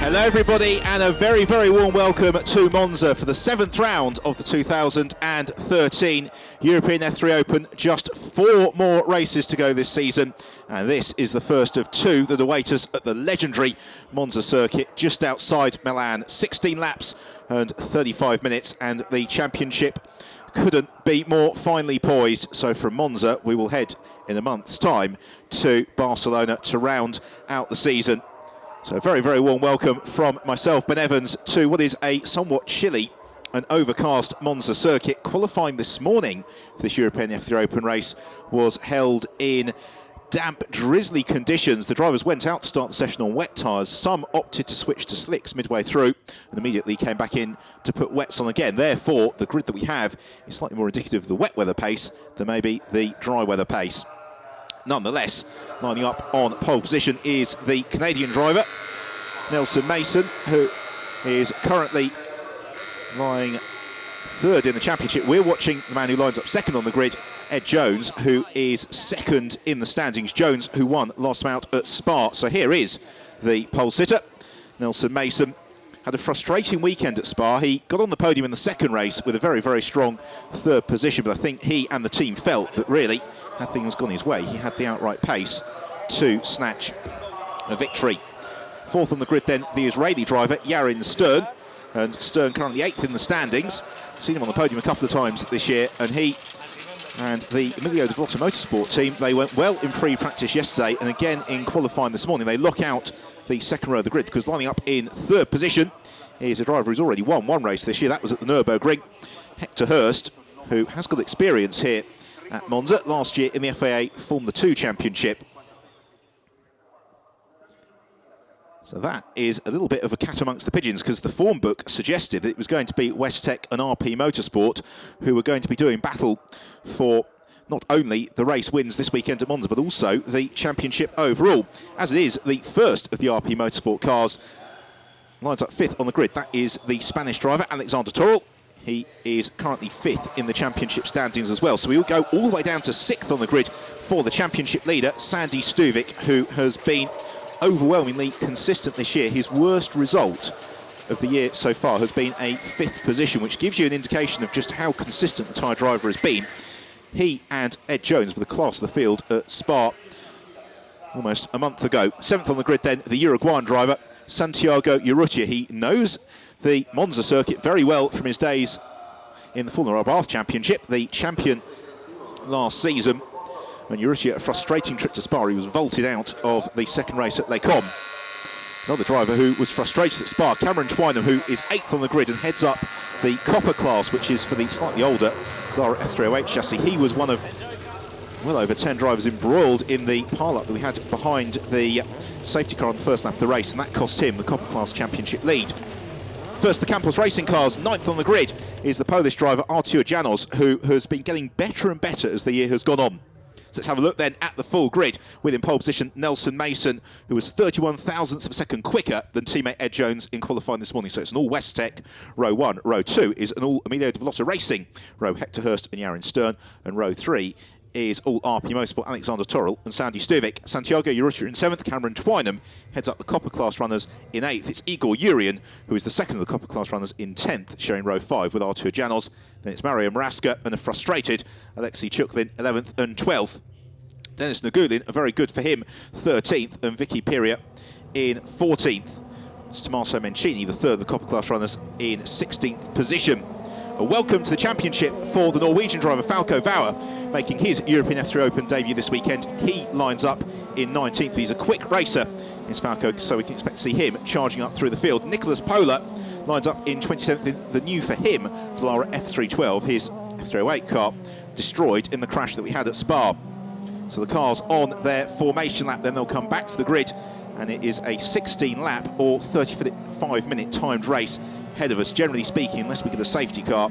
Hello everybody, and a very, very warm welcome to Monza for the 7th round of the 2013 European F3 Open. Just 4 more races to go this season, and this is the first of 2 that await us at the legendary Monza circuit just outside Milan. 16 laps and 35 minutes, and the championship couldn't be more finely poised. So from Monza we will head in a month's time to Barcelona to round out the season. So a very, very warm welcome from myself, Ben Evans, to what is a somewhat chilly and overcast Monza circuit. Qualifying this morning for this European F3 Open race was held in damp, drizzly conditions. The drivers went out to start the session on wet tyres. Some opted to switch to slicks midway through and immediately came back in to put wets on again. Therefore, the grid that we have is slightly more indicative of the wet weather pace than maybe the dry weather pace. Nonetheless, lining up on pole position is the Canadian driver, Nelson Mason, who is currently lying 3rd in the championship. We're watching the man who lines up 2nd on the grid, Ed Jones, who is 2nd in the standings. Jones, who won last time out at Spa. So here is the pole sitter, Nelson Mason. Had a frustrating weekend at Spa. He got on the podium in the 2nd race with a very, very strong 3rd position, but I think he and the team felt that really, had things gone his way, he had the outright pace to snatch a victory. 4th on the grid then, the Israeli driver, Yarin Stern, and Stern currently 8th in the standings. Seen him on the podium a couple of times this year, and he and the Emilio de Vlota Motorsport team, they went well in free practice yesterday, and again in qualifying this morning. They lock out the 2nd row of the grid, because lining up in 3rd position is a driver who's already won 1 race this year. That was at the Nürburgring, Hector Hurst, who has got experience here at Monza. Last year in the FIA Formula 2 Championship. So that is a little bit of a cat amongst the pigeons, because the form book suggested that it was going to be Westtech and RP Motorsport who were going to be doing battle for not only the race wins this weekend at Monza, but also the championship overall. As it is, the first of the RP Motorsport cars lines up 5th on the grid. That is the Spanish driver, Alexander Torrell. He is currently 5th in the championship standings as well. So we will go all the way down to 6th on the grid for the championship leader, Sandy Stuvik, who has been overwhelmingly consistent this year. His worst result of the year so far has been a 5th position, which gives you an indication of just how consistent the tyre driver has been. He and Ed Jones were the class of the field at Spa almost a month ago. 7th on the grid then, the Uruguayan driver, Santiago Urrutia. He knows the Monza circuit very well from his days in the Formula Bath Championship, the champion last season. When Urrutia, a frustrating trip to Spa, he was vaulted out of the 2nd race at Les Combes. Another driver who was frustrated at Spa, Cameron Twynham, who is 8th on the grid and heads up the Copper class, which is for the slightly older Lara F308 chassis. He was one of well over 10 drivers embroiled in the pile-up that we had behind the safety car on the first lap of the race, and that cost him the Copper class championship lead. First, the Campos Racing cars. 9th on the grid is the Polish driver Artur Janos, who has been getting better and better as the year has gone on. So let's have a look then at the full grid. With in pole position, Nelson Mason, who was 31 thousandths of a second quicker than teammate Ed Jones in qualifying this morning. So it's an all Westtech, row 1. Row 2 is an all Emilio de Vlota Racing, row Hector Hurst and Yarin Stern. And row 3 is all RP Motorsport, Alexander Torrell and Sandy Stuvik. Santiago Urrutia in 7th, Cameron Twynham heads up the Copper class runners in 8th. It's Igor Yurian, who is the 2nd of the Copper class runners in 10th, sharing row 5 with Artur Janos. Then it's Mario Maraska and a frustrated Alexei Chuklin, 11th and 12th. Dennis Nagulin, very good for him, 13th, and Vicky Piria in 14th. It's Tommaso Mencini, the 3rd of the Copper class runners, in 16th position. A welcome to the championship for the Norwegian driver Falco Bauer, making his European F3 Open debut this weekend. He lines up in 19th. He's a quick racer, is Falco, so we can expect to see him charging up through the field. Nicholas Pola lines up in 27th, the new for him, Dallara F312, his F308 car, destroyed in the crash that we had at Spa. So the cars on their formation lap, then they'll come back to the grid, and it is a 16-lap or 35-minute timed race ahead of us. Generally speaking, unless we get a safety car,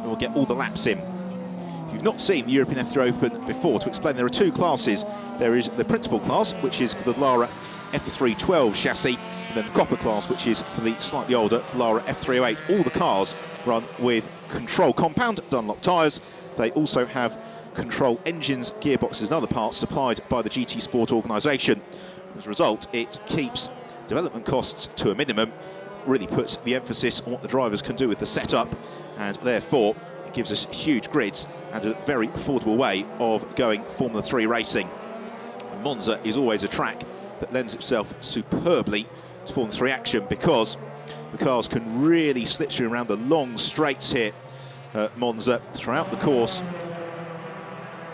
we'll get all the laps in. If you've not seen the European F3 Open before, to explain, there are 2 classes. There is the principal class, which is for the Lara F312 chassis, and then the Copper class, which is for the slightly older Lara F308. All the cars run with Control compound Dunlop tyres. They also have Control engines, gearboxes and other parts supplied by the GT Sport organisation. As a result, it keeps development costs to a minimum, really puts the emphasis on what the drivers can do with the setup, and therefore it gives us huge grids and a very affordable way of going Formula 3 racing. And Monza is always a track that lends itself superbly to Formula 3 action because the cars can really slip through around the long straights here at Monza throughout the course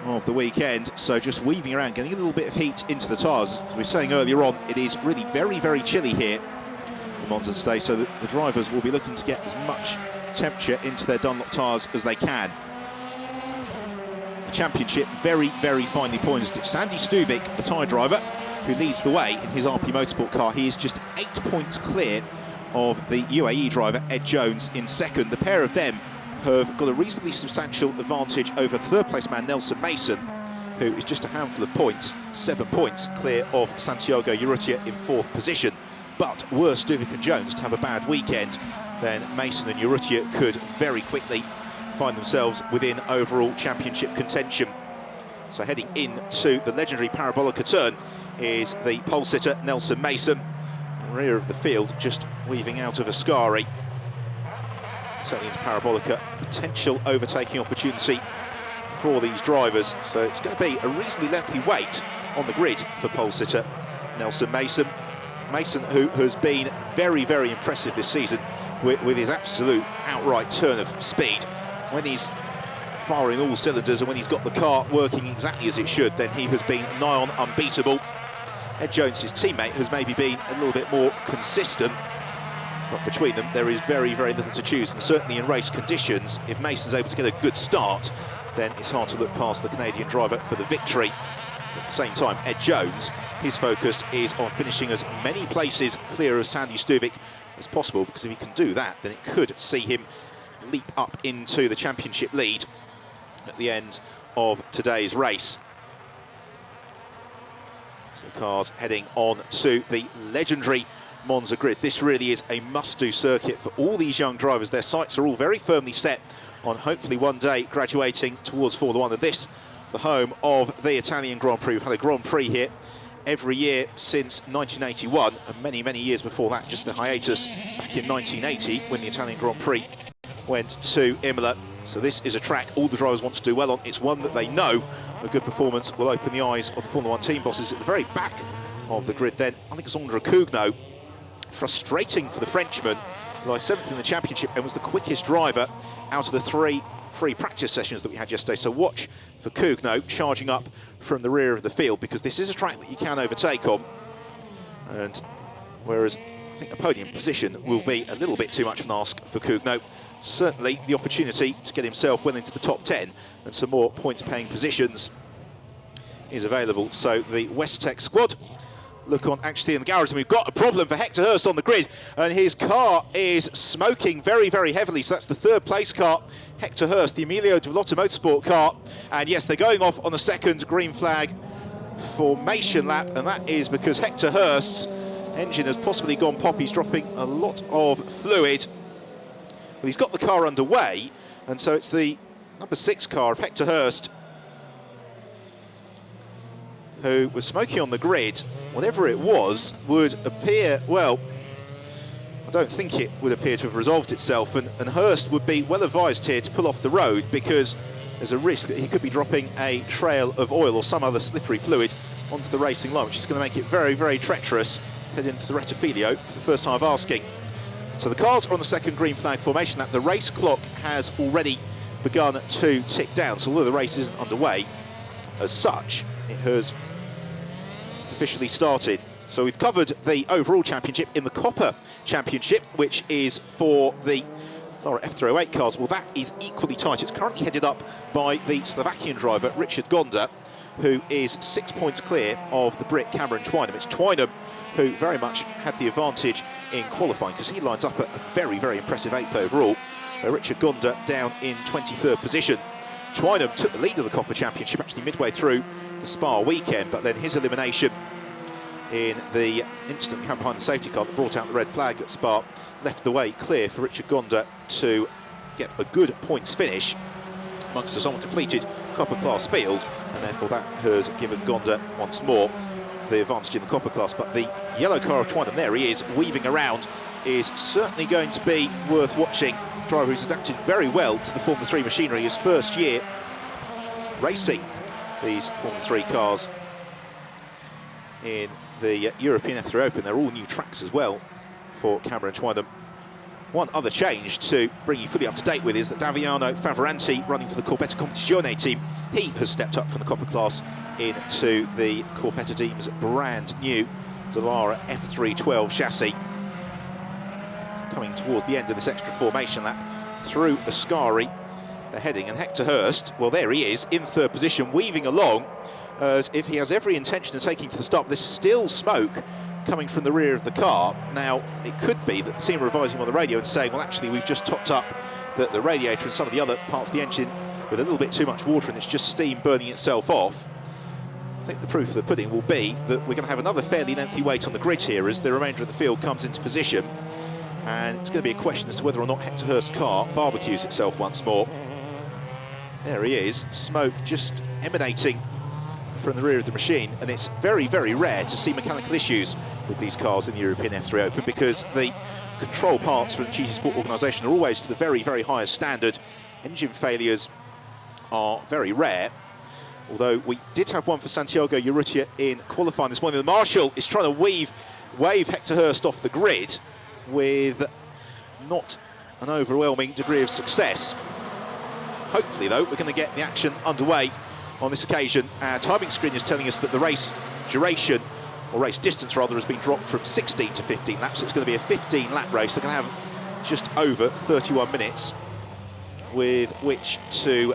of the weekend. So just weaving around, getting a little bit of heat into the tyres. As we were saying earlier on, it is really very, very chilly here in Monza today, so that the drivers will be looking to get as much temperature into their Dunlop tyres as they can. The championship very, very finely poised. It's Sandy Stuvik, the tyre driver, who leads the way in his RP Motorsport car. He is just 8 points clear of the UAE driver, Ed Jones, in second. The pair of them have got a reasonably substantial advantage over third-place man Nelson Mason, who is just a handful of points, 7 points clear of Santiago Urrutia in fourth position. But were Stuvik and Jones to have a bad weekend, then Mason and Urrutia could very quickly find themselves within overall championship contention. So heading into the legendary Parabolica turn is the pole sitter Nelson Mason, rear of the field, just weaving out of Ascari. Certainly into Parabolica, potential overtaking opportunity for these drivers. So it's going to be a reasonably lengthy wait on the grid for pole sitter Nelson Mason. Mason, who has been very, very impressive this season with his absolute outright turn of speed. When he's firing all cylinders and when he's got the car working exactly as it should, then he has been nigh on unbeatable. Ed Jones, his teammate, has maybe been a little bit more consistent, but between them there is very, very little to choose, and certainly in race conditions, if Mason's able to get a good start, then it's hard to look past the Canadian driver for the victory. At the same time, Ed Jones, his focus is on finishing as many places clear of Sandy Stuvik as possible, because if he can do that, then it could see him leap up into the championship lead at the end of today's race. So the cars heading on to the legendary Monza grid. This really is a must-do circuit for all these young drivers. Their sights are all very firmly set on hopefully one day graduating towards Formula 1. And this, the home of the Italian Grand Prix. We've had a Grand Prix here every year since 1981, and many, many years before that, just the hiatus back in 1980 when the Italian Grand Prix went to Imola. So this is a track all the drivers want to do well on. It's one that they know a good performance will open the eyes of the Formula 1 team bosses. At the very back of the grid then, Alexandre Cougnaud. Frustrating for the Frenchman, lies 7th in the championship and was the quickest driver out of the 3 free practice sessions that we had yesterday. So watch for Cougnaud charging up from the rear of the field, because this is a track that you can overtake on. And whereas I think a podium position will be a little bit too much of an ask for Cougnaud, certainly the opportunity to get himself well into the top 10 and some more points-paying positions is available. So the Westtech squad look on actually in the garage, and we've got a problem for Hector Hurst on the grid, and his car is smoking very, very heavily. So that's the third place car, Hector Hurst, the Emilio de Villota Motorsport car. And yes, they're going off on the second green flag formation lap, and that is because Hector Hurst's engine has possibly gone pop. He's dropping a lot of fluid. Well, he's got the car underway, and so it's the number 6 car of Hector Hurst who was smoking on the grid. Whatever it was would appear, well, I don't think it would appear to have resolved itself, and Hurst would be well advised here to pull off the road, because there's a risk that he could be dropping a trail of oil or some other slippery fluid onto the racing line, which is going to make it very, very treacherous to head into the Rettifilo for the first time of asking. So the cars are on the second green flag formation lap. The race clock has already begun to tick down, so although the race isn't underway as such, it has officially started. So we've covered the overall championship. In the Copper Championship, which is for the F308 cars, well, that is equally tight. It's currently headed up by the Slovakian driver Richard Gonda, who is 6 points clear of the Brit Cameron Twynham. It's Twynham who very much had the advantage in qualifying, because he lines up at a very, very impressive 8th overall. Richard Gonda down in 23rd position. Twynham took the lead of the Copper Championship actually midway through the Spa weekend, but then his elimination in the incident that came behind the safety car that brought out the red flag at Spa left the way clear for Richard Gonda to get a good points finish amongst a somewhat depleted Copper class field, and therefore that has given Gonda once more the advantage in the copper class, but the yellow car of Twynham, there he is, weaving around, is certainly going to be worth watching. Driver who's adapted very well to the Formula 3 machinery, his first year racing these Formula 3 cars in the European F3 Open. They're all new tracks as well for Cameron Twynham. One other change to bring you fully up to date with is that Daviano Favoranti, running for the Corpetta Competizione team, he has stepped up from the copper class into the Corpetta team's brand new Dallara F312 chassis. Coming towards the end of this extra formation lap through Ascari, they're heading, and Hector Hurst, well, there he is in third position, weaving along as if he has every intention of taking to the stop. There's still smoke coming from the rear of the car. Now, it could be that the team are advising on the radio and saying, well, actually, we've just topped up the radiator and some of the other parts of the engine with a little bit too much water, and it's just steam burning itself off. I think the proof of the pudding will be that we're going to have another fairly lengthy wait on the grid here as the remainder of the field comes into position. And it's going to be a question as to whether or not Hector Hurst's car barbecues itself once more. There he is, smoke just emanating from the rear of the machine, and it's very, very rare to see mechanical issues with these cars in the European F3 Open because the control parts from the GT Sport organisation are always to the very, very highest standard. Engine failures are very rare, although we did have one for Santiago Urrutia in qualifying this morning. The Marshal is trying to wave Hector Hurst off the grid with not an overwhelming degree of success. Hopefully, though, we're going to get the action underway on this occasion. Our timing screen is telling us that the race duration, or race distance rather, has been dropped from 16 to 15 laps. So it's going to be a 15-lap race. They're going to have just over 31 minutes with which to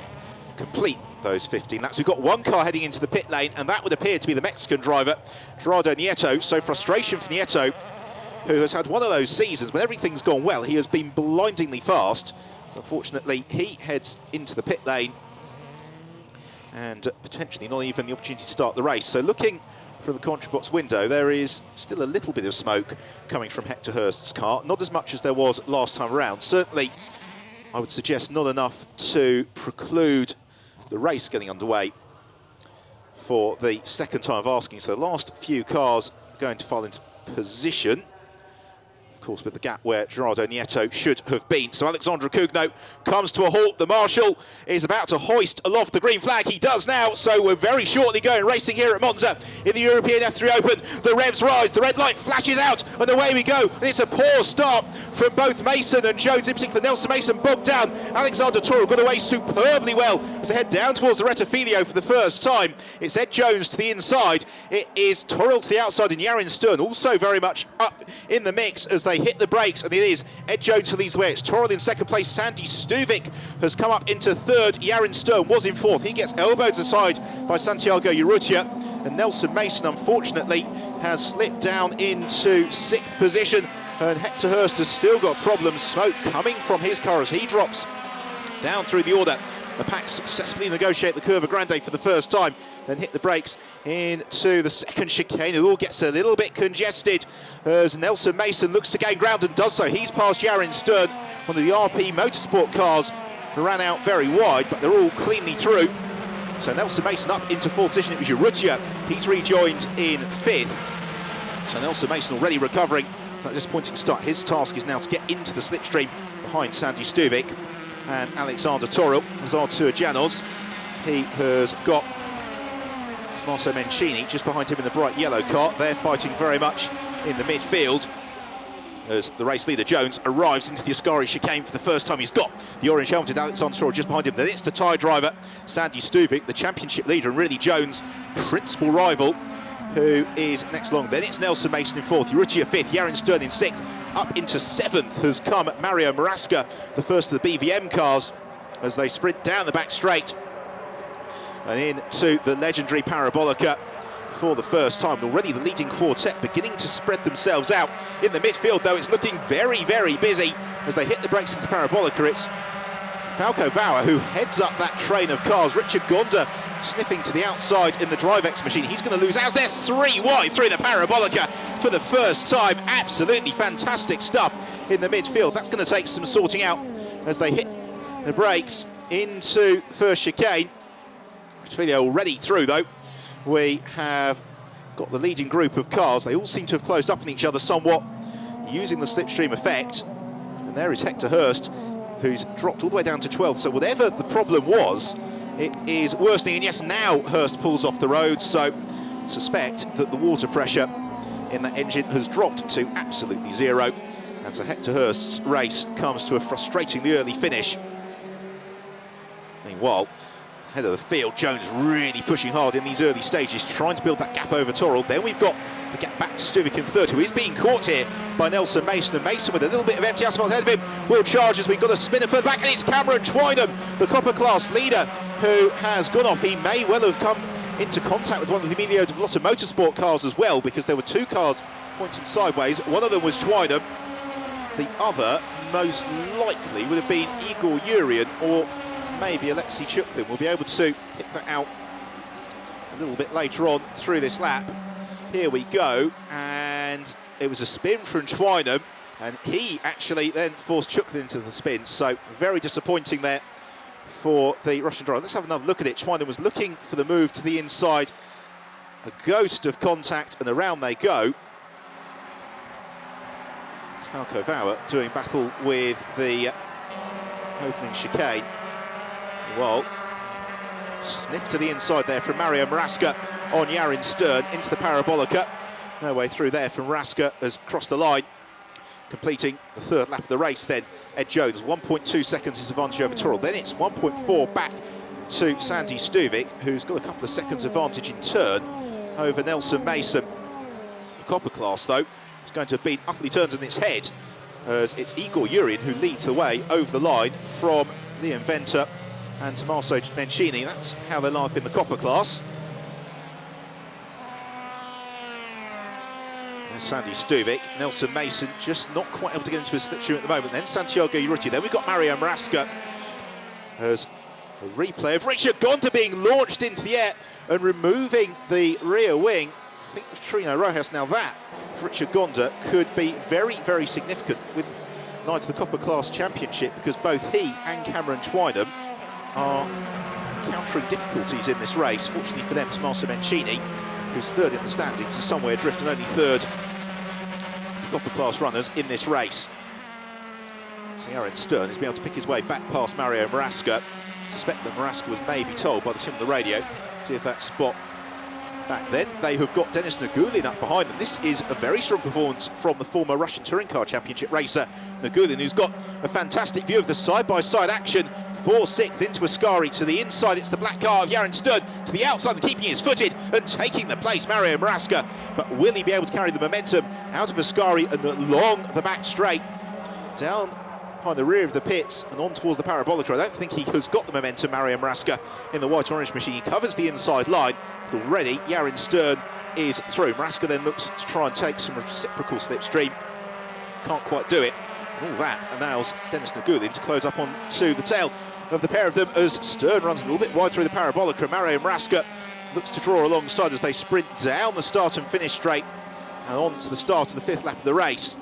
complete those 15 laps. We've got one car heading into the pit lane, and that would appear to be the Mexican driver, Gerardo Nieto. So frustration for Nieto, who has had one of those seasons when everything's gone well. He has been blindingly fast. Unfortunately, he heads into the pit lane and potentially not even the opportunity to start the race. So looking from the commentary box window, there is still a little bit of smoke coming from Hector Hurst's car. Not as much as there was last time around. Certainly, I would suggest not enough to preclude the race getting underway for the second time of asking. So the last few cars going to file into position. Of course, with the gap where Gerardo Nieto should have been. So Alexandra Cugno comes to a halt. The Marshal is about to hoist aloft the green flag. He does now. So we're very shortly going racing here at Monza in the European F3 Open. The revs rise. The red light flashes out. And away we go. And it's a poor start from both Mason and Jones. In particular, Nelson Mason bogged down. Alexander Toro got away superbly well as they head down towards the Rettifilio for the first time. It's Ed Jones to the inside. It is Toro to the outside, and Yarin Stern also very much up in the mix as they hit the brakes, and it is Ed Jones who leads the way. It's Toro in second place. Sandy Stuvik has come up into third. Yarin Stern was in fourth. He gets elbowed aside by Santiago Urrutia, and Nelson Mason, unfortunately, has slipped down into sixth position, and Hector Hurst has still got problems. Smoke coming from his car as he drops down through the order. The pack successfully negotiate the Curva Grande for the first time, then hit the brakes into the second chicane. It all gets a little bit congested as Nelson Mason looks to gain ground and does so. He's passed Yarin Stern, one of the RP Motorsport cars, who ran out very wide, but they're all cleanly through. So Nelson Mason up into fourth position. It was Urrutia. He's rejoined in fifth. So Nelson Mason already recovering from that disappointing start. His task is now to get into the slipstream behind Sandy Stuvik and Alexander Toro. As Artur Janos, he has got Marco Mencini just behind him in the bright yellow car. They're fighting very much in the midfield as the race leader Jones arrives into the Ascari chicane for the first time. He's got the orange helmeted Alexander Toro just behind him. Then it's the tyre driver Sandy Stuvik, the championship leader and really Jones' principal rival, who is next along. Then it's Nelson Mason in fourth, Urrutia fifth, Yarin Stern in sixth. Up into seventh has come Mario Marasca, the first of the BVM cars, as they sprint down the back straight and into the legendary Parabolica for the first time. Already the leading quartet beginning to spread themselves out in the midfield, though it's looking very, very busy as they hit the brakes into the Parabolica. It's Falco Bauer who heads up that train of cars. Richard Gonda sniffing to the outside in the DriveX machine. He's going to lose out. They're three wide through the Parabolica for the first time. Absolutely fantastic stuff in the midfield. That's going to take some sorting out as they hit the brakes into the first chicane. Video already through, though. We have got the leading group of cars. They all seem to have closed up on each other somewhat, using the slipstream effect. And there is Hector Hurst, who's dropped all the way down to 12th. So whatever the problem was, it is worsening. And yes, now Hurst pulls off the road. So suspect that the water pressure in that engine has dropped to absolutely zero. And so Hector Hurst's race comes to a frustratingly early finish. Meanwhile, head of the field, Jones really pushing hard in these early stages, trying to build that gap over Torrell. Then we've got the gap back to Stuvik in third, who is being caught here by Nelson Mason. And Mason, with a little bit of empty asphalt ahead of him, will charge as we've got a spinner further back, and it's Cameron Twynham, the Copper Class leader, who has gone off. He may well have come into contact with one of the Emilio de Vlota Motorsport cars as well, because there were two cars pointing sideways. One of them was Twynham. The other, most likely, would have been Igor Urian or maybe Alexei Chuklin. We'll be able to pick that out a little bit later on through this lap. Here we go, and it was a spin from Twynham, and he actually then forced Chuklin into the spin, so very disappointing there for the Russian driver. Let's have another look at it. Twynham was looking for the move to the inside, a ghost of contact, and around they go. It's Falco Bauer doing battle with the opening chicane. Well, sniff to the inside there from Mario Marasca on Yarin Stern into the Parabolica. No way through there from Marasca, has crossed the line, completing the third lap of the race. Then Ed Jones, 1.2 seconds his advantage over Torrell. Then it's 1.4 back to Sandy Stuvik, who's got a couple of seconds advantage in turn over Nelson Mason. The Copper Class, though, is going to have been utterly turned on its head, as it's Igor Urian who leads the way over the line from Liam Venter and Tommaso Mencini. That's how they line up in the Copper Class. There's Sandy Stuvik. Nelson Mason just not quite able to get into his slipstream at the moment. Then Santiago Urrutia. Then we've got Mario Marasca. There's a replay of Richard Gonda being launched into the air and removing the rear wing. I think it was Trino Rojas. Now that, for Richard Gonda, could be very, very significant with Knight of the Copper Class Championship, because both he and Cameron Twynham are encountering difficulties in this race. Fortunately for them, Tommaso Mencini, who's third in the standings, is somewhere adrift, and only third Copper Class runners in this race. So Yarin Stern has been able to pick his way back past Mario Marasca. I suspect that Marasca was maybe told by the team on the radio, see if that spot back then. They have got Denis Nagulin up behind them. This is a very strong performance from the former Russian Touring Car Championship racer Nagulin, who's got a fantastic view of the side-by-side action. 4-6th into Ascari. To the inside, it's the black car of Yarin Stern. To the outside, keeping his foot in and taking the place, Mario Marasca. But will he be able to carry the momentum out of Ascari and along the back straight, down behind the rear of the pits and on towards the Parabolica? I don't think he has got the momentum, Mario Marasca, in the white-orange machine. He covers the inside line, but already Yarin Stern is through. Marasca then looks to try and take some reciprocal slipstream. Can't quite do it. And all that allows Denis Nagulin to close up onto the tail of the pair of them as Stern runs a little bit wide through the Parabolica. Mario Marasca looks to draw alongside as they sprint down the start and finish straight and on to the start of the fifth lap of the race.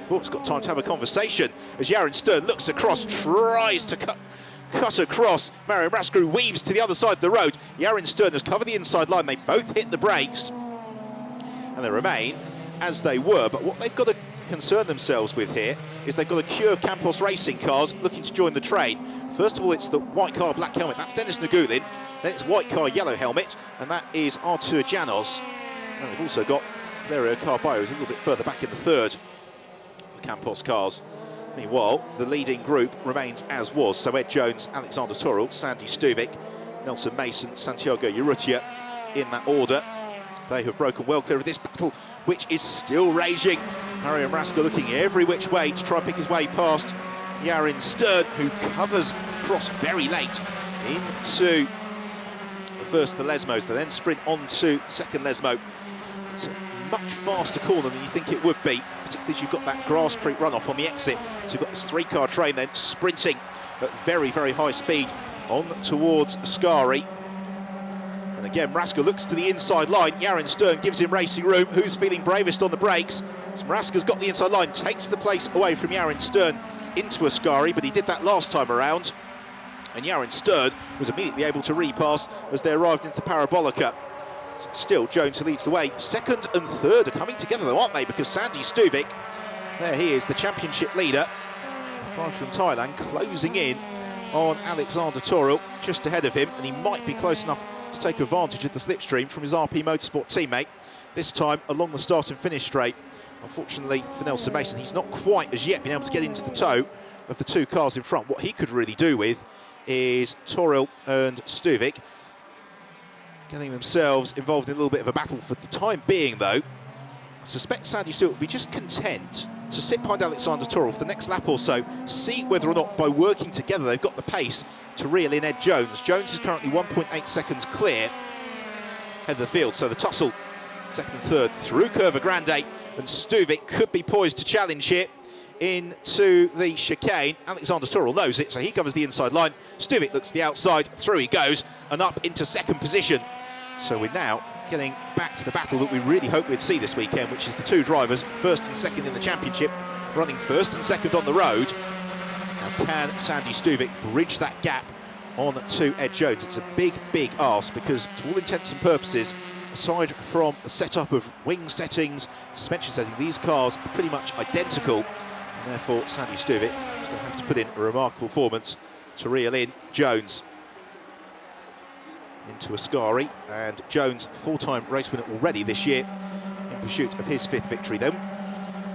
Bork's got time to have a conversation as Yarin Stern looks across, tries to cut across. Mario Marasca weaves to the other side of the road. Yarin Stern has covered the inside line. They both hit the brakes and they remain as they were. But what they've got to concern themselves with here is they've got a queue of Campos Racing cars looking to join the train. First of all, it's the white car, black helmet. That's Denis Nagulin. Then it's white car, yellow helmet, and that is Artur Janos. And they've also got Valerio Carballo, who's a little bit further back in the third. The Campos cars. Meanwhile, the leading group remains as was. So Ed Jones, Alexander Torrell, Sandy Stuvik, Nelson Mason, Santiago Urrutia in that order. They have broken well clear of this battle, which is still raging. Mario Marasca looking every which way to try and pick his way past Yarin Stern, who covers across very late into the first of the Lesmos. They then sprint onto the second Lesmo. It's a much faster corner than you think it would be, particularly as you've got that Grass Creek runoff on the exit. So you've got this three-car train then sprinting at very, very high speed on towards Ascari. And again, Marasca looks to the inside line. Yarin Stern gives him racing room. Who's feeling bravest on the brakes? So Marasca's got the inside line, takes the place away from Yarin Stern into Ascari, but he did that last time around. And Yarin Stern was immediately able to repass as they arrived into the Parabolica. Still Jones who leads the way. Second and third are coming together though, aren't they? Because Sandy Stuvik, there he is, the championship leader, driver from Thailand, closing in on Alexander Toril, just ahead of him, and he might be close enough to take advantage of the slipstream from his RP Motorsport teammate, this time along the start and finish straight. Unfortunately for Nelson Mason, he's not quite as yet been able to get into the tow of the two cars in front. What he could really do with is Toril and Stuvik getting themselves involved in a little bit of a battle. For the time being though, I suspect Sandy Stewart will be just content to sit behind Alexander Toril for the next lap or so, see whether or not by working together they've got the pace to reel in Ed Jones. Jones is currently 1.8 seconds clear head of the field, so the tussle second and third through Curva Grande, and Stuvik could be poised to challenge here into the chicane. Alexander Toril knows it, so he covers the inside line. Stuvik looks to the outside, through he goes, and up into second position. So we're now getting back to the battle that we really hope we'd see this weekend, which is the two drivers, first and second in the championship, running first and second on the road. Now can Sandy Stuvik bridge that gap on to Ed Jones? It's a big, big ask, because to all intents and purposes, aside from the setup of wing settings, suspension settings, these cars are pretty much identical, and therefore Sandy Stuvik is going to have to put in a remarkable performance to reel in Jones into Ascari. And Jones, full-time race winner already this year, in pursuit of his fifth victory. Then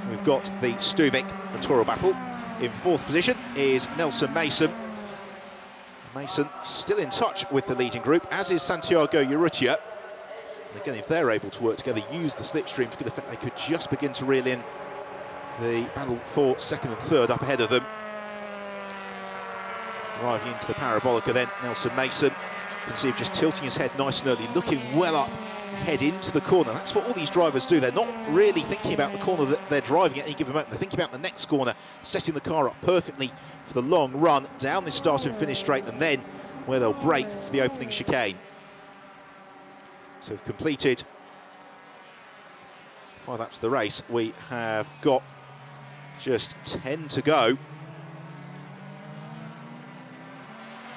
we've got the Stuvik and Toril battle. In fourth position is Nelson Mason. Mason still in touch with the leading group, as is Santiago Urrutia. And again, if they're able to work together, use the slipstream to good effect, they could just begin to reel in the battle for second and third up ahead of them. Arriving into the Parabolica then, Nelson Mason. You can see him just tilting his head nice and early, looking well up, head into the corner. That's what all these drivers do. They're not really thinking about the corner that they're driving at any given moment. They're thinking about the next corner, setting the car up perfectly for the long run down this start and finish straight, and then where they'll brake for the opening chicane. So we've completed 5 laps of the race. We have got just 10 to go.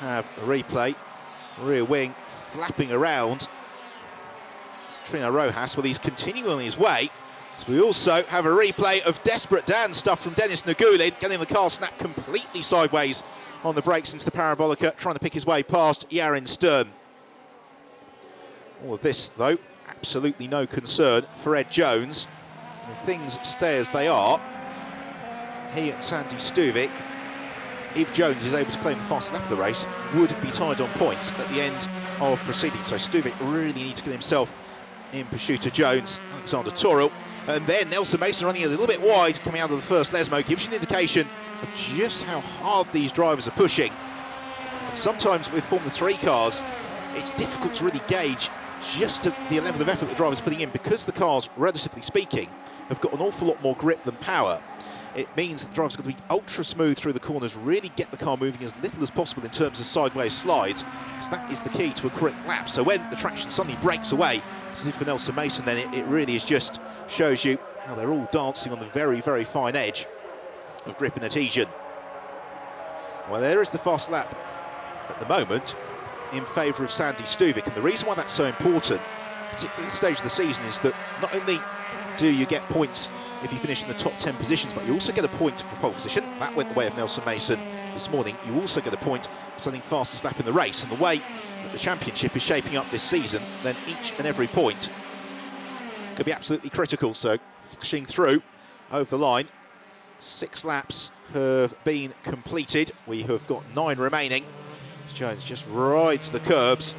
Have a replay. Rear wing flapping around Trino Rojas. Well, he's continuing on his way. So we also have a replay of Desperate Dan stuff from Dennis Nagulin, getting the car snapped completely sideways on the brakes into the Parabolica, trying to pick his way past Yarin Stern. All of this, though, absolutely no concern for Ed Jones. If things stay as they are, he and Sandy Stuvik, if Jones is able to claim the fastest lap of the race, would be tied on points at the end of proceedings. So Stuvik really needs to get himself in pursuit of Jones. Alexander Toril, and then Nelson Mason running a little bit wide coming out of the first Lesmo, gives you an indication of just how hard these drivers are pushing. And sometimes with Formula 3 cars, it's difficult to really gauge just the level of effort the drivers are putting in, because the cars, relatively speaking, have got an awful lot more grip than power. It means that the drivers have got to be ultra smooth through the corners, really get the car moving as little as possible in terms of sideways slides, because that is the key to a quick lap. So when the traction suddenly breaks away, as if for Nelson Mason, then it really is just shows you how they're all dancing on the very, very fine edge of grip and adhesion. Well, there is the fast lap at the moment in favour of Sandy Stuvik, and the reason why that's so important, particularly at this stage of the season, is that not only do you get points if you finish in the top 10 positions, but you also get a point for pole position. That went the way of Nelson Mason this morning. You also get a point for something fastest lap in the race, and the way that the championship is shaping up this season, then each and every point could be absolutely critical. So flashing through over the line, 6 laps have been completed. We have got 9 remaining. Jones just rides the curbs,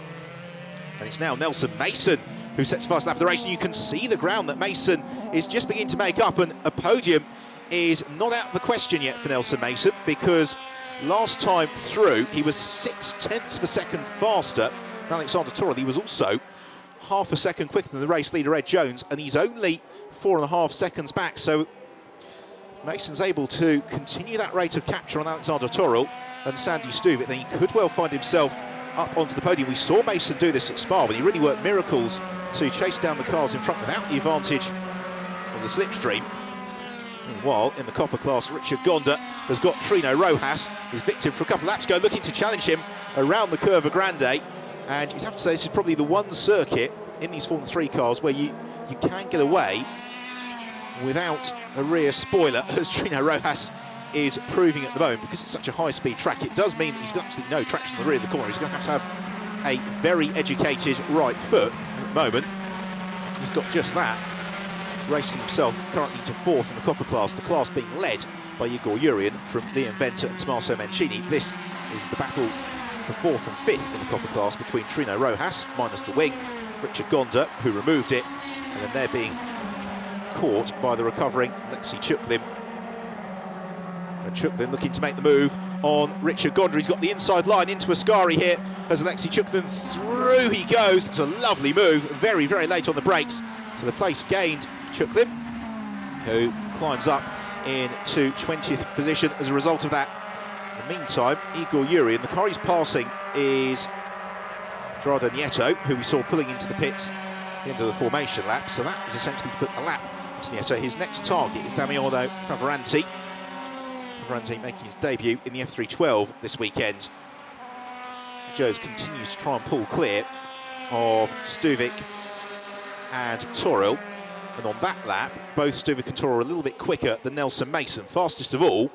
and it's now Nelson Mason who sets fast lap of the race, and you can see the ground that Mason is just beginning to make up, and a podium is not out of the question yet for Nelson Mason, because last time through he was 0.6 of a second faster than Alexander Toril. He was also half a second quicker than the race leader Ed Jones, and he's only 4.5 seconds back. So Mason's able to continue that rate of capture on Alexander Toril and Sandy Stuvik, then he could well find himself up onto the podium. We saw Mason do this at Spa, but he really worked miracles to chase down the cars in front without the advantage of the slipstream. Meanwhile, in the copper class, Richard Gonda has got Trino Rojas, his victim for a couple of laps ago, looking to challenge him around the Curva Grande. And you'd have to say this is probably the one circuit in these Formula 3 cars where you can get away without a rear spoiler, as Trino Rojas is proving at the moment. Because it's such a high-speed track, it does mean that he's got absolutely no traction in the rear of the corner. He's going to have a very educated right foot. At the moment, he's got just that. He's racing himself currently to 4th in the Copper class, the class being led by Igor Urian from Liam Venter and Tommaso Mancini. This is the battle for 4th and 5th in the Copper class between Trino Rojas, minus the wing, Richard Gonda, who removed it, and then they're being caught by the recovering Alexei Chuklin. And Chuklin looking to make the move on Richard Gonda. He's got the inside line into Ascari here as Alexei Chuklin through he goes. That's a lovely move, very, very late on the brakes. So the place gained Chuklin, who climbs up into 20th position as a result of that. In the meantime, Igor Urian, the car he's passing is Gerardo Nieto, who we saw pulling into the pits at the end of the formation lap. So that is essentially to put a lap into Nieto. His next target is Damiano Favoranti. Favoranti making his debut in the F312 this weekend. Joes continues to try and pull clear of Stuvik and Toril. And on that lap, both Stuvik and Toril are a little bit quicker than Nelson Mason. Fastest of all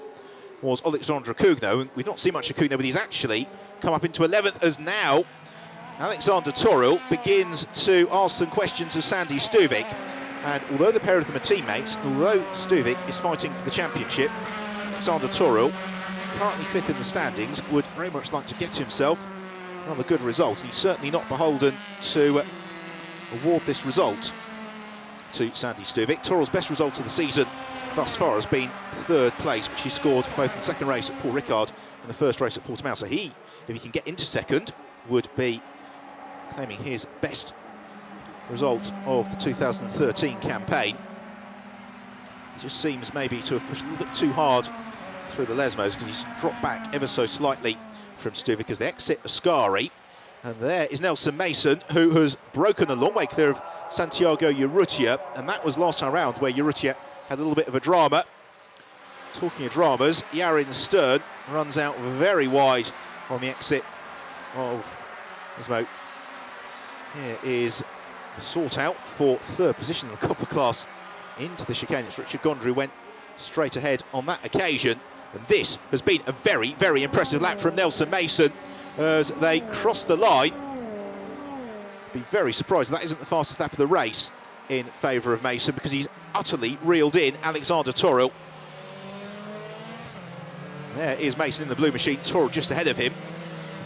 was Alexandra Kugno. We've not seen much of Kugno, but he's actually come up into 11th as now Alexander Toril begins to ask some questions of Sandy Stuvik. And although the pair of them are teammates, although Stuvik is fighting for the championship, Alexander Toril, currently 5th in the standings, would very much like to get himself another good result. He's certainly not beholden to award this result to Sandy Stuvik. Toril's best result of the season thus far has been 3rd place, which he scored both in the second race at Paul Ricard and the first race at Portimao. So he, if he can get into 2nd, would be claiming his best result of the 2013 campaign. He just seems maybe to have pushed a little bit too hard through the Lesmos, because he's dropped back ever so slightly from Stuvik as they exit Ascari. And there is Nelson Mason, who has broken a long way clear of Santiago Urrutia, and that was last time round where Urrutia had a little bit of a drama. Talking of dramas, Yarin Stern runs out very wide on the exit of Lesmo. Here is the sort out for 3rd position in the Copper class into the chicane. It's Richard Gonda who went straight ahead on that occasion. And this has been a very, very impressive lap from Nelson Mason as they cross the line. Be very surprised that isn't the fastest lap of the race in favour of Mason, because he's utterly reeled in Alexander Toril. There is Mason in the blue machine, Toril just ahead of him.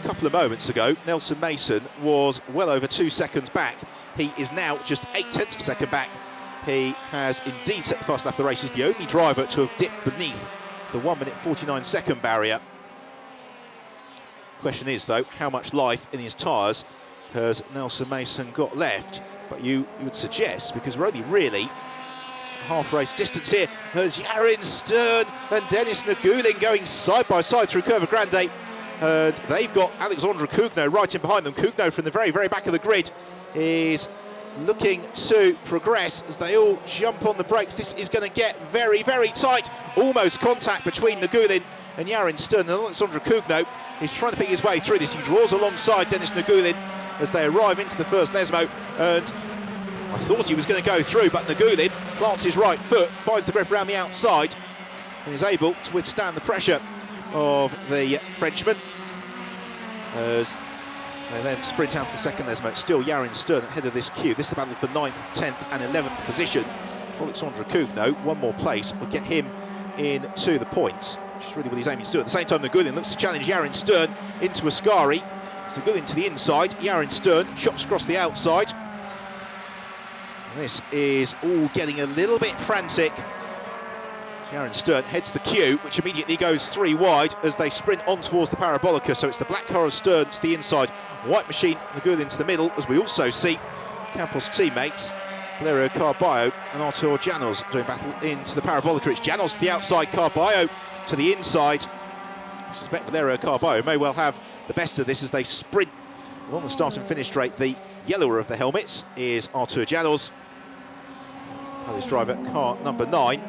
A couple of moments ago, Nelson Mason was well over 2 seconds back. He is now just 8/10 of a second back. He has indeed set the fast lap of the race. He's the only driver to have dipped beneath the 1 minute 49 second barrier. Question is, though, how much life in his tyres has Nelson Mason got left? But you would suggest, because we're only really half race distance here, as Yarin Stern and Dennis Nagulin going side by side through Curva Grande. And they've got Alexandra Kugno right in behind them. Kugno from the very, very back of the grid is looking to progress as they all jump on the brakes. This is going to get very, very tight. Almost contact between Nagulin and Yarin Stern. And Alexandra Kugno is trying to pick his way through this. He draws alongside Dennis Nagulin as they arrive into the first Lesmo. And I thought he was going to go through, but Nagulin plants his right foot, finds the grip around the outside, and is able to withstand the pressure of the Frenchman as they then sprint out to the second Lesmo. Still Yarin Stern ahead of this queue. This is the battle for 9th, 10th and 11th position for Alexandra Kugno. One more place will get him into the points, which is really what he's aiming to do. At the same time, Nagulin looks to challenge Yarin Stern into Ascari. So Nagulin to the inside, Yarin Stern chops across the outside. And this is all getting a little bit frantic. Yarin Stern heads the queue, which immediately goes 3 wide as they sprint on towards the Parabolica. So it's the black car of Stern to the inside, white machine Nagulin into the middle, as we also see Campos' teammates Valerio Carballo and Artur Janos doing battle into the Parabolica. It's Janos to the outside, Carballo to the inside. I suspect Valerio Carballo may well have the best of this as they sprint on the start and finish straight. The yellower of the helmets is Artur Janos. This driver, car number 9.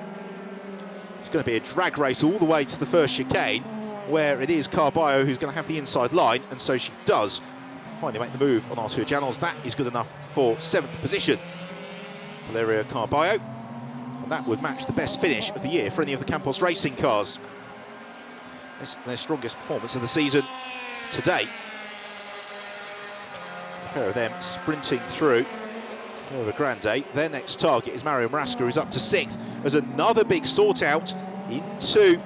It's going to be a drag race all the way to the first chicane, where it is Carballo who's going to have the inside line, and so she does finally make the move on Artur Janels. That is good enough for 7th position. Valerio Carballo. And that would match the best finish of the year for any of the Campos Racing cars. It's their strongest performance of the season to date. A pair of them sprinting through Curva Grande. Their next target is Mario Marasca, who's up to 6th. As another big sort out into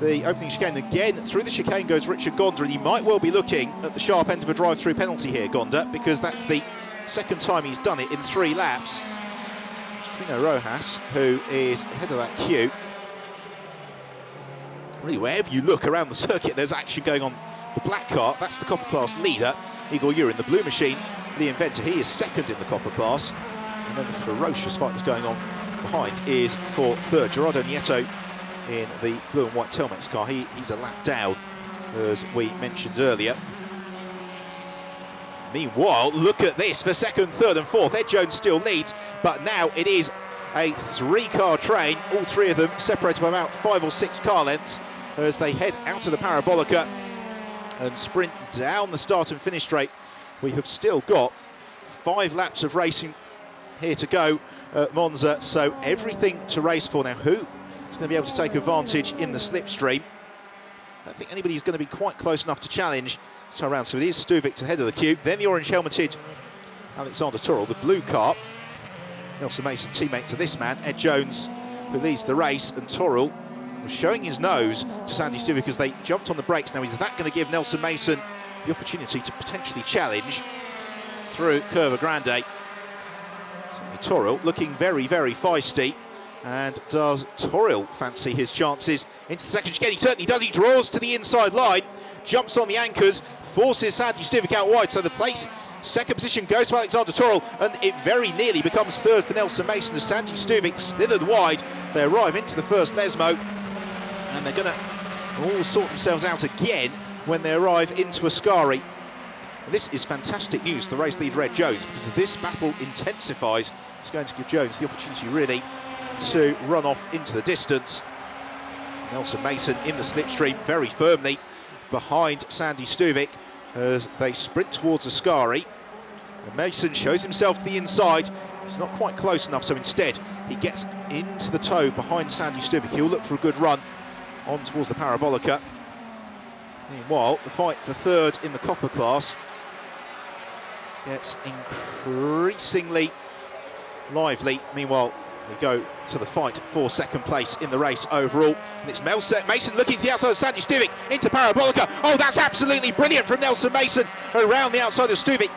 the opening chicane. Again, through the chicane goes Richard Gonda, and he might well be looking at the sharp end of a drive-through penalty here, Gonda, because that's the second time he's done it in 3 laps. It's Trino Rojas, who is ahead of that queue. Really, wherever you look around the circuit, there's action going on. The black car, that's the Copper Class leader, Igor Yurin. The blue machine, the inventor, he is 2nd in the Copper Class. And then the ferocious fight that's going on behind is for 3rd, Gerardo Nieto in the blue and white Telmex car. He's a lap down, as we mentioned earlier. Meanwhile, look at this for 2nd, 3rd and 4th. Ed Jones still leads, but now it is a 3-car train, all 3 of them separated by about 5 or 6 car lengths as they head out of the Parabolica and sprint down the start and finish straight. We have still got 5 laps of racing here to go at Monza, so everything to race for. Now, who is going to be able to take advantage in the slipstream? I don't think anybody's going to be quite close enough to challenge this time around. So it is Stuvik ahead of the queue, then the orange helmeted Alexander Torrell, the blue car. Nelson Mason, teammate to this man, Ed Jones, who leads the race, and Torrell was showing his nose to Sandy Stuvik as they jumped on the brakes. Now, is that going to give Nelson Mason the opportunity to potentially challenge through Curva Grande? Certainly Torrell looking very, very feisty. And does Torrell fancy his chances into the second chicane? He certainly does. He draws to the inside line, jumps on the anchors, forces Sandy Stuvik out wide. So the place, 2nd position goes to Alexander Torrell, and it very nearly becomes 3rd for Nelson Mason as Sandy Stuvik slithered wide. They arrive into the first Lesmo, and they're going to all sort themselves out again when they arrive into Ascari. This is fantastic news for the race leader Ed Jones, because if this battle intensifies, it's going to give Jones the opportunity really to run off into the distance. Nelson Mason in the slipstream very firmly behind Sandy Stuvik as they sprint towards Ascari. And Mason shows himself to the inside. He's not quite close enough, so instead he gets into the toe behind Sandy Stuvik. He'll look for a good run on towards the Parabolica. Meanwhile, the fight for 3rd in the Copper Class gets increasingly lively. Meanwhile, we go to the fight for 2nd place in the race overall. And it's Mason looking to the outside of Sandy Stuvik into Parabolica. Oh, that's absolutely brilliant from Nelson Mason around the outside of Stuvik.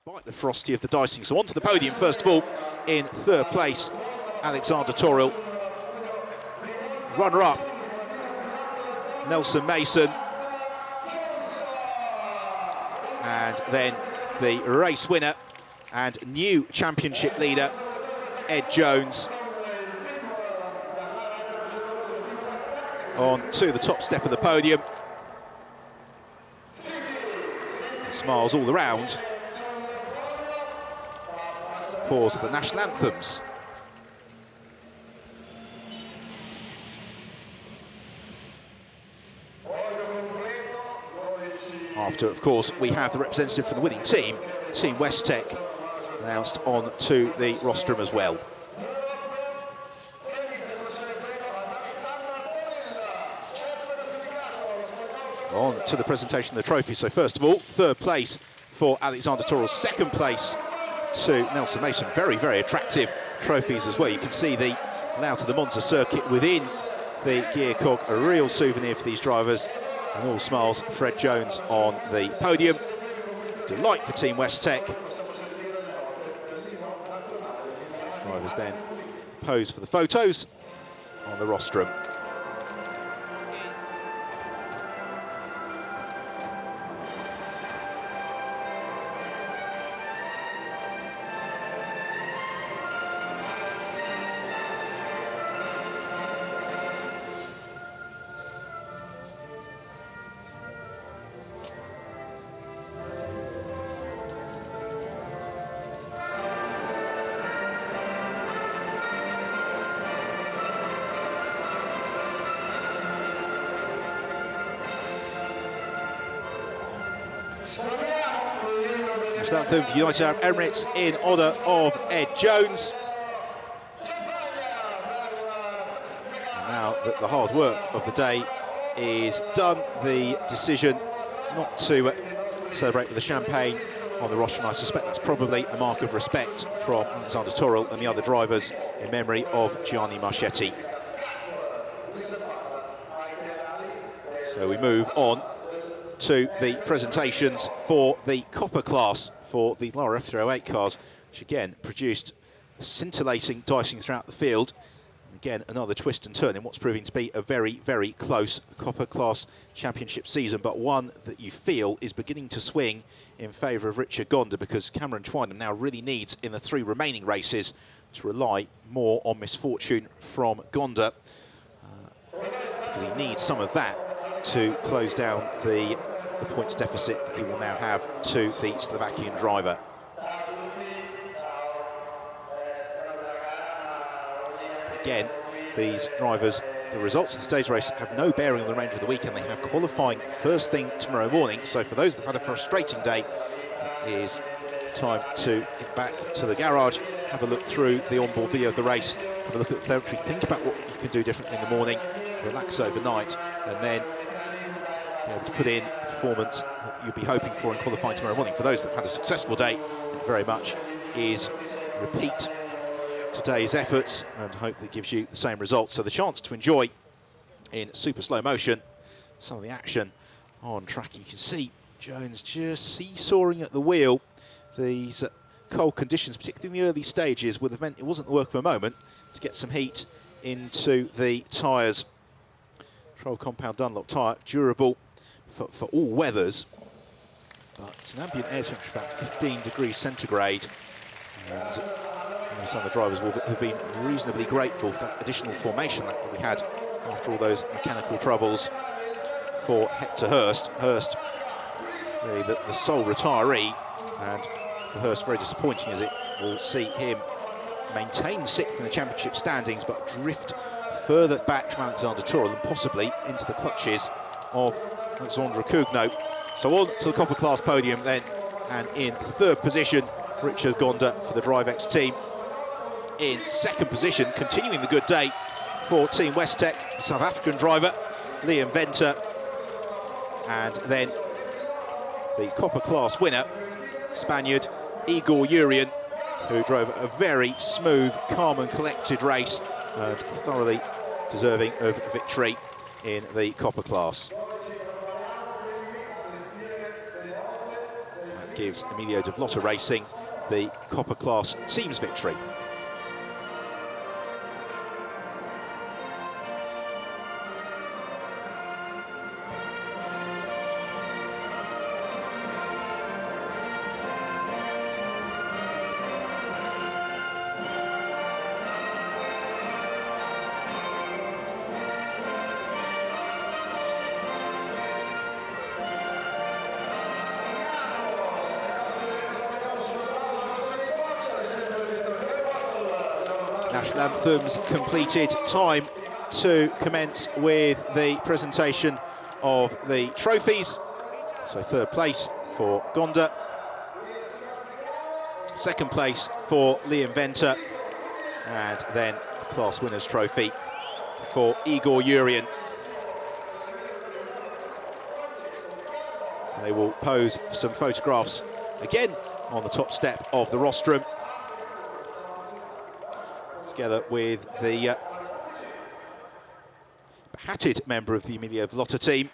despite the frosty of the dicing. So onto the podium, first of all, in third place, Alexander Toril. Runner-up, Nelson Mason. And then the race winner and new championship leader, Ed Jones. On to the top step of the podium. And smiles all around. Pause for the national anthems. After, of course, we have the representative from the winning team, Team Westtech, announced on to the rostrum as well. On to the presentation of the trophy. So first of all, third place for Alexander Toril, second place to Nelson Mason. Very, very attractive trophies as well. You can see the layout of the Monza circuit within the gear cog, a real souvenir for these drivers. And all smiles, Fred Jones on the podium. Delight for Team Westtech. Drivers then pose for the photos on the rostrum. National anthem for United Arab Emirates in honour of Ed Jones. And now that the hard work of the day is done, the decision not to celebrate with the champagne on the rostrum, I suspect that's probably a mark of respect from Alexander Toril and the other drivers in memory of Gianni Marchetti. So we move on to the presentations for the copper class for the Lara F308 cars, which again produced scintillating dicing throughout the field. And again, another twist and turn in what's proving to be a very, very close copper class championship season, but one that you feel is beginning to swing in favour of Richard Gonda, because Cameron Twynham now really needs, in the three remaining races, to rely more on misfortune from Gonda, because he needs some of that to close down the points deficit that he will now have to the Slovakian driver. Again, these drivers, the results of the stage race have no bearing on the remainder of the weekend. They have qualifying first thing tomorrow morning, so for those that had a frustrating day, it is time to get back to the garage, have a look through the onboard video of the race, have a look at the telemetry, think about what you can do differently in the morning, relax overnight, and then be able to put in the performance that you'll be hoping for in qualifying tomorrow morning. For those that have had a successful day, it very much is repeat today's efforts and hope that gives you the same results. So the chance to enjoy in super slow motion some of the action on track. You can see Jones just seesawing at the wheel. These cold conditions, particularly in the early stages, would have meant it wasn't the work of a moment to get some heat into the tyres. Troll compound Dunlop tyre, durable for all weathers, but it's an ambient air temperature about 15 degrees centigrade, and some of the drivers will have been reasonably grateful for that additional formation lap that we had after all those mechanical troubles for Hector Hurst. Hurst, really the sole retiree, and for Hurst very disappointing, as it will see him maintain sixth in the championship standings but drift further back from Alexander Toril and possibly into the clutches of Alexandra Kugno. So on to the copper class podium then, and in third position, Richard Gonda for the DriveX team. In second position, continuing the good day for Team Westtech, South African driver Liam Venter, and then the copper class winner, Spaniard Igor Urian, who drove a very smooth, calm and collected race and thoroughly deserving of victory in the copper class. That gives Emilio de Vlota Racing the Copper Class Teams victory. National anthems completed. Time to commence with the presentation of the trophies. So third place for Gonda, second place for Liam Venter, and then the class winners trophy for Igor Urian. So they will pose for some photographs again on the top step of the rostrum, together with the hatted member of the Emilio Vlota team.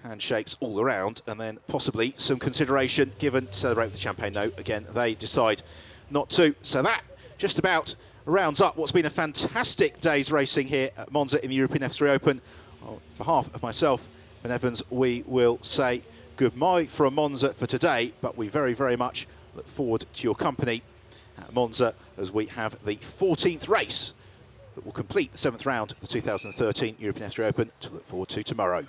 Handshakes all around, and then possibly some consideration given to celebrate with the champagne. No, again, they decide not to. So that just about rounds up what's been a fantastic day's racing here at Monza in the European F3 Open. On behalf of myself and Evans, we will say goodbye from Monza for today, but we very, very much look forward to your company at Monza as we have the 14th race that will complete the 7th round of the 2013 European F3 Open to look forward to tomorrow.